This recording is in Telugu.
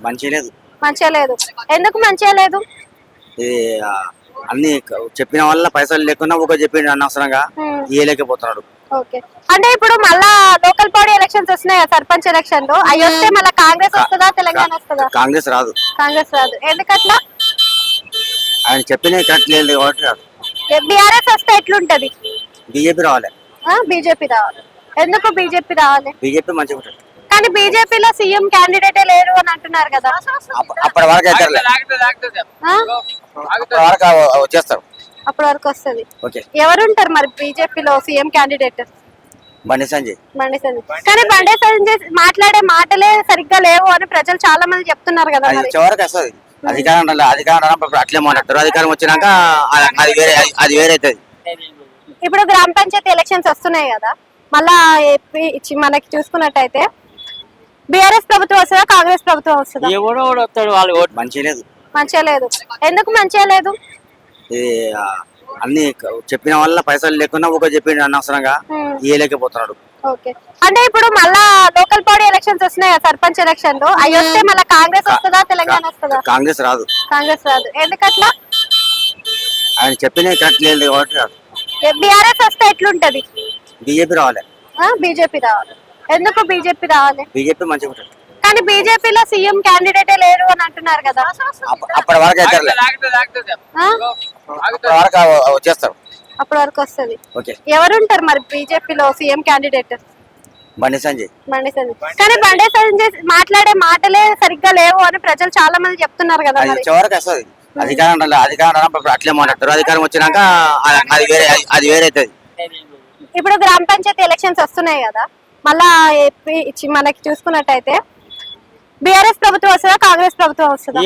మంచి లేదు. మంచిగా లేదు. ఎందుకు మంచిగా లేదు? ఇది అన్ని చెప్పిన వల్ల పైసలు లేకున్నా ఒక చెప్పిండు అనవసరంగా ఇయ్యలేకపోతున్నాడు. ఓకే. అంటే ఇప్పుడు మళ్ళా లోకల్ బాడీ ఎలక్షన్స్ వస్తున్నాయి కదా, సర్పంచ్ ఎలక్షన్ లో అవి వస్తే మళ్ళీ కాంగ్రెస్ వస్తుందా, తెలంగాణ వస్తుందా? కాంగ్రెస్ రాదు. కాంగ్రెస్ రాదు. ఎందుకట్లా? ఆయన చెప్పిన కరెక్ట్ లేదు కాబట్టి రాదు. బీఆర్ఎస్ వస్తే ఎట్లుంటది? బీజేపీ రావాలి. బీజేపీ రావాలి. ఎందుకు బీజేపీ రావాలి? బీజేపీ మంచిగా ఉంటుంది. కానీ బీజేపీలో సీఎం క్యాండిడేటే లేరు అని అంటున్నారు కదా. అప్పటి వరకు అయితే వచ్చేస్తారు. అప్పటి వరకు వస్తుంది. ఓకే. ఎవరుంటారు మరి బీజేపీలో సీఎం క్యాండిడేట్? బండి సంజయ్. కానీ బండి సంజయ్ మాట్లాడే మాటలే సరిగ్గా లేవు అని ప్రజలు చాలా మంది చెప్తున్నారు కదా. చివరికి వస్తుంది. అధికారం అట్లే మాట్లాడతారు. అధికారం వచ్చినాక అది వేరే అవుతుంది. ఇప్పుడు గ్రామ పంచాయతీ ఎలక్షన్స్ వస్తున్నాయి కదా, మళ్ళా మనకి చూసుకున్నట్టయితే బీఆర్ఎస్ ప్రభుత్వం వస్తుందా, కాంగ్రెస్ ప్రభుత్వం వస్తుందా? మంచి లేదు. మంచిగా లేదు. ఎందుకు మంచిగా లేదు? ఇది అన్ని చెప్పిన వల్ల పైసలు లేకున్నా ఒక చెప్పిండు అనవసరంగా ఇయ్యలేకపోతున్నాడు. ఓకే. అంటే ఇప్పుడు మళ్ళా లోకల్ బాడీ ఎలక్షన్స్ వస్తున్నాయి కదా, సర్పంచ్ ఎలక్షన్ లో అవి వస్తే మళ్ళీ కాంగ్రెస్ వస్తుందా, తెలంగాణ వస్తుందా? కాంగ్రెస్ రాదు. కాంగ్రెస్ రాదు. ఎందుకట్లా? ఆయన చెప్పిన కరెక్ట్ లేదు కాబట్టి రాదు. బీఆర్ఎస్ వస్తే ఎట్లుంటది? బీజేపీ రావాలి. బీజేపీ రావాలి. ఎందుకు బీజేపీ రావాలి? బీజేపీ మంచిగా ఉంటుంది. కానీ బీజేపీలో సీఎం క్యాండిడేటే లేరు అని అంటున్నారు కదా. అప్పటి వరకు అయితే వచ్చేస్తారు. అప్పటి వరకు వస్తుంది. ఓకే. ఎవరుంటారు మరి బీజేపీలో సీఎం క్యాండిడేట్? బండి సంజయ్. కానీ బండి సంజయ్ మాట్లాడే మాటలే సరిగ్గా లేవు అని ప్రజలు చాలా మంది చెప్తున్నారు కదా. చివరికి వస్తుంది. అధికారం అట్లే మాట్లాడతారు. అధికారం వచ్చినాక అది వేరే అవుతుంది. ఇప్పుడు గ్రామ పంచాయతీ ఎలక్షన్స్ వస్తున్నాయి కదా, మళ్ళా మనకి చూసుకున్నట్టయితే బీఆర్ఎస్ ప్రభుత్వం వస్తుందా, కాంగ్రెస్ ప్రభుత్వం వస్తుందా?